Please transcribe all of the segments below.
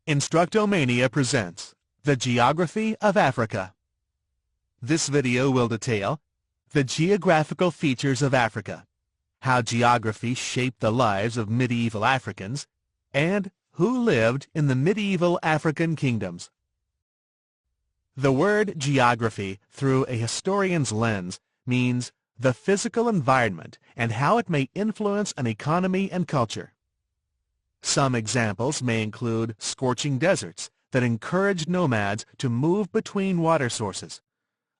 Instructomania presents The Geography of Africa. This video will detail the geographical features of Africa, how geography shaped the lives of medieval Africans, and who lived in the medieval African kingdoms. The word geography, through a historian's lens, means the physical environment and how it may influence an economy and culture. Some examples may include scorching deserts that encouraged nomads to move between water sources,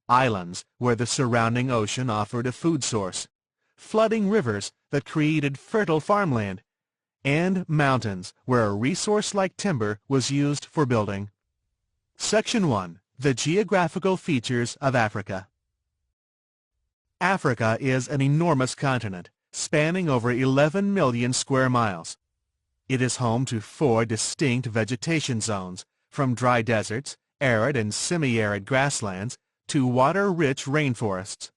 islands where the surrounding ocean offered a food source, flooding rivers that created fertile farmland, and mountains where a resource like timber was used for building. Section 1. The Geographical Features of Africa. Africa is an enormous continent, spanning over 11 million square miles. It is home to 4 distinct vegetation zones, from dry deserts, arid and semi-arid grasslands, to water-rich rainforests.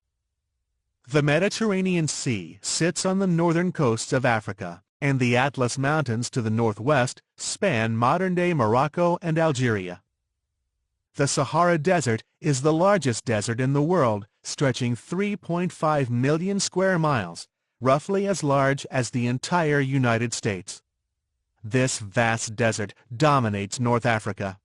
The Mediterranean Sea sits on the northern coasts of Africa, and the Atlas Mountains to the northwest span modern-day Morocco and Algeria. The Sahara Desert is the largest desert in the world, stretching 3.5 million square miles, roughly as large as the entire United States. This vast desert dominates North Africa.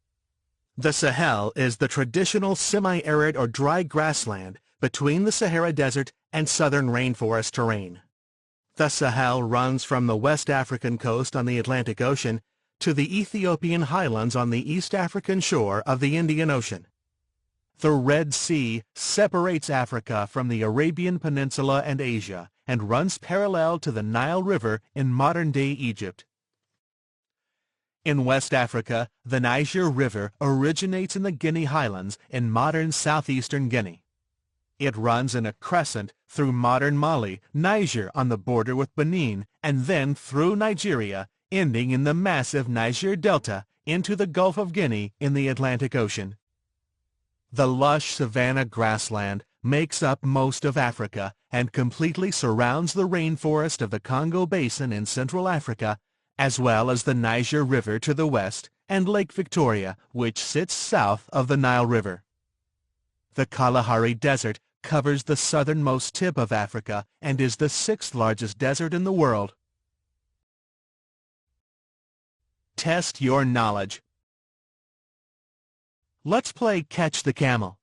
The Sahel is the traditional semi-arid or dry grassland between the Sahara Desert and southern rainforest terrain. The Sahel runs from the West African coast on the Atlantic Ocean to the Ethiopian highlands on the East African shore of the Indian Ocean. The Red Sea separates Africa from the Arabian Peninsula and Asia and runs parallel to the Nile River in modern-day Egypt. In West Africa, the Niger River originates in the Guinea Highlands in modern southeastern Guinea. It runs in a crescent through modern Mali, Niger on the border with Benin, and then through Nigeria, ending in the massive Niger Delta into the Gulf of Guinea in the Atlantic Ocean. The lush savanna grassland makes up most of Africa and completely surrounds the rainforest of the Congo Basin in Central Africa, as well as the Niger River to the west and Lake Victoria, which sits south of the Nile River. The Kalahari Desert covers the southernmost tip of Africa and is the 6th largest desert in the world. Test your knowledge. Let's play Catch the Camel.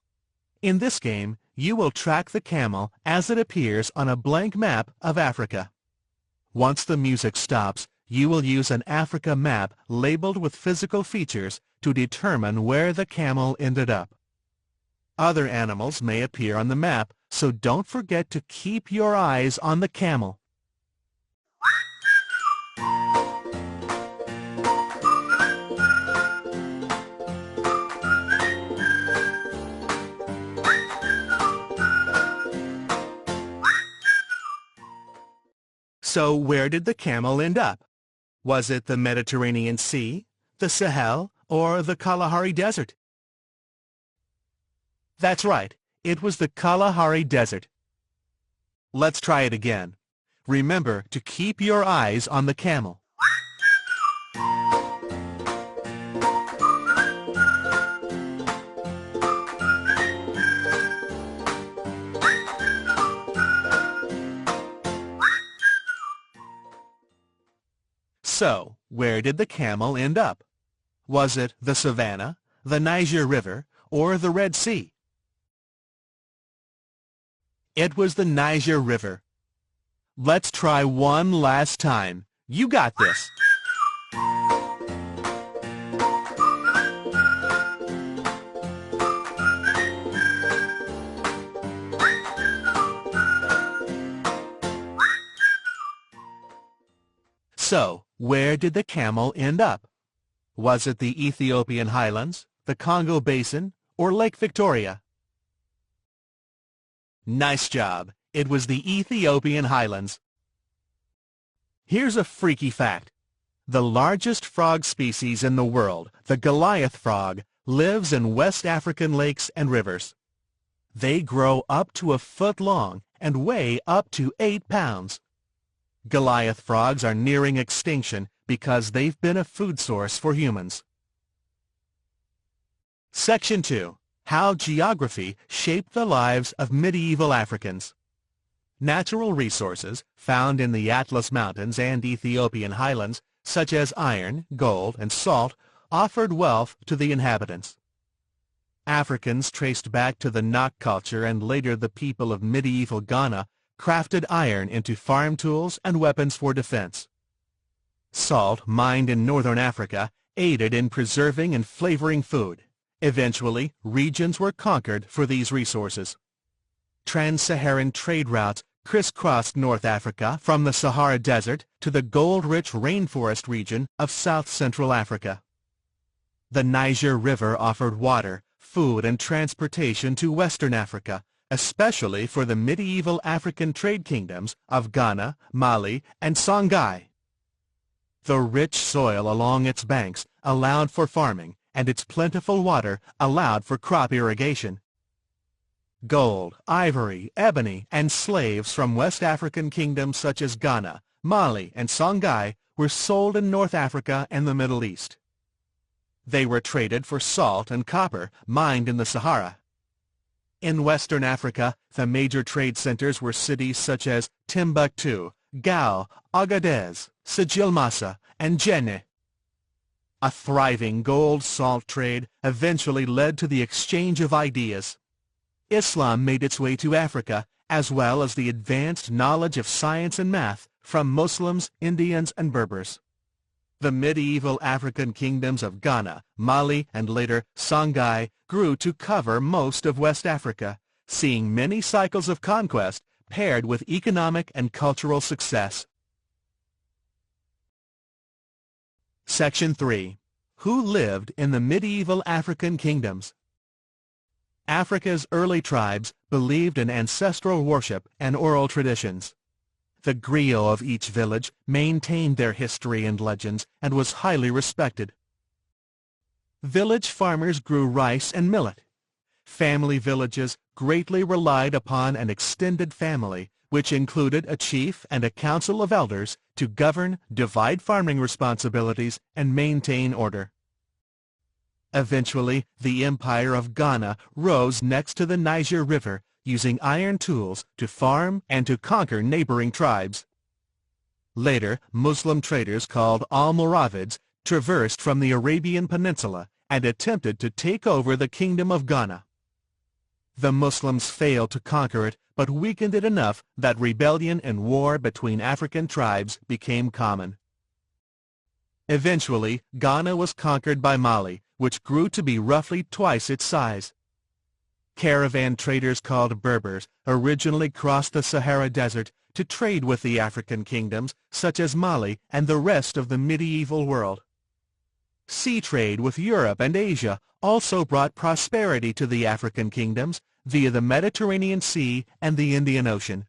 In this game, you will track the camel as it appears on a blank map of Africa. Once the music stops, you will use an Africa map labeled with physical features to determine where the camel ended up. Other animals may appear on the map, so don't forget to keep your eyes on the camel. So where did the camel end up? Was it the Mediterranean Sea, the Sahel, or the Kalahari Desert? That's right, it was the Kalahari Desert. Let's try it again. Remember to keep your eyes on the camel. So, where did the camel end up? Was it the savannah, the Niger River, or the Red Sea? It was the Niger River. Let's try one last time. You got this. So, where did the camel end up? Was it the Ethiopian highlands, the Congo Basin, or Lake Victoria? Nice job. It was the Ethiopian highlands. Here's a freaky fact. The largest frog species in the world, the Goliath frog, lives in West African lakes and rivers. They grow up to a foot long and weigh up to 8 pounds. Goliath frogs are nearing extinction because they've been a food source for humans. Section 2. How geography shaped the lives of medieval Africans. Natural resources found in the Atlas Mountains and Ethiopian highlands, such as iron, gold, and salt, offered wealth to the inhabitants. Africans traced back to the Nok culture and later the people of medieval Ghana crafted iron into farm tools and weapons for defense. Salt, mined in northern Africa, aided in preserving and flavoring food. Eventually, regions were conquered for these resources. Trans-Saharan trade routes crisscrossed North Africa from the Sahara Desert to the gold-rich rainforest region of south-central Africa. The Niger River offered water, food, and transportation to Western Africa, especially for the medieval African trade kingdoms of Ghana, Mali, and Songhai. The rich soil along its banks allowed for farming, and its plentiful water allowed for crop irrigation. Gold, ivory, ebony, and slaves from West African kingdoms such as Ghana, Mali, and Songhai were sold in North Africa and the Middle East. They were traded for salt and copper mined in the Sahara. In Western Africa, the major trade centers were cities such as Timbuktu, Gao, Agadez, Sijilmassa, and Djenné. A thriving gold-salt trade eventually led to the exchange of ideas. Islam made its way to Africa, as well as the advanced knowledge of science and math from Muslims, Indians, and Berbers. The medieval African kingdoms of Ghana, Mali, and later Songhai grew to cover most of West Africa, seeing many cycles of conquest paired with economic and cultural success. Section 3. Who lived in the medieval African kingdoms? Africa's early tribes believed in ancestral worship and oral traditions. The griot of each village maintained their history and legends and was highly respected. Village farmers grew rice and millet. Family villages greatly relied upon an extended family, which included a chief and a council of elders to govern, divide farming responsibilities, and maintain order. Eventually, the Empire of Ghana rose next to the Niger River, using iron tools to farm and to conquer neighboring tribes. Later, Muslim traders called Almoravids traversed from the Arabian Peninsula and attempted to take over the Kingdom of Ghana. The Muslims failed to conquer it, but weakened it enough that rebellion and war between African tribes became common. Eventually, Ghana was conquered by Mali, which grew to be roughly twice its size. Caravan traders called Berbers originally crossed the Sahara Desert to trade with the African kingdoms such as Mali and the rest of the medieval world. Sea trade with Europe and Asia also brought prosperity to the African kingdoms via the Mediterranean Sea and the Indian Ocean.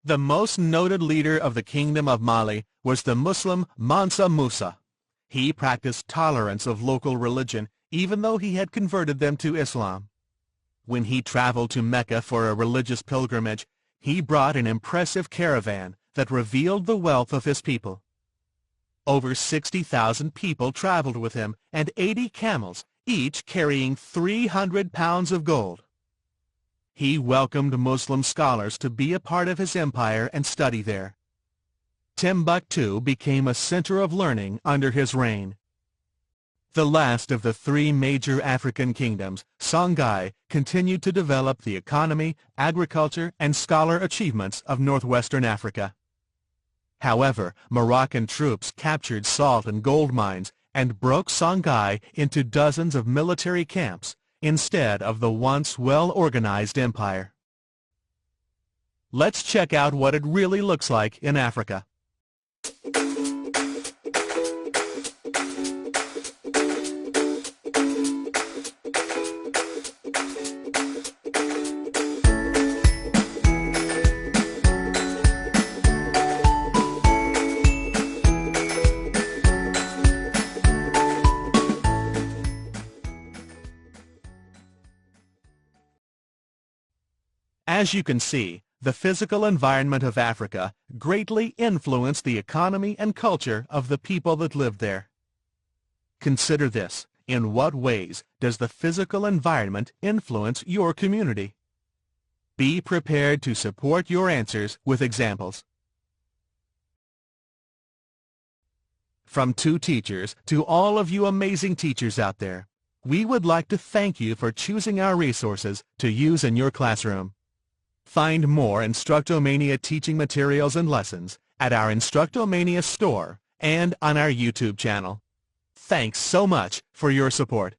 The most noted leader of the Kingdom of Mali was the Muslim Mansa Musa. He practiced tolerance of local religion even though he had converted them to Islam. When he traveled to Mecca for a religious pilgrimage, he brought an impressive caravan that revealed the wealth of his people. Over 60,000 people traveled with him and 80 camels, each carrying 300 pounds of gold. He welcomed Muslim scholars to be a part of his empire and study there. Timbuktu became a center of learning under his reign. The last of the three major African kingdoms, Songhai, continued to develop the economy, agriculture, and scholar achievements of northwestern Africa. However, Moroccan troops captured salt and gold mines and broke Songhai into dozens of military camps instead of the once well-organized empire. Let's check out what it really looks like in Africa. As you can see, the physical environment of Africa greatly influenced the economy and culture of the people that lived there. Consider this. In what ways does the physical environment influence your community? Be prepared to support your answers with examples. From two teachers to all of you amazing teachers out there, we would like to thank you for choosing our resources to use in your classroom. Find more Instructomania teaching materials and lessons at our Instructomania store and on our YouTube channel. Thanks so much for your support.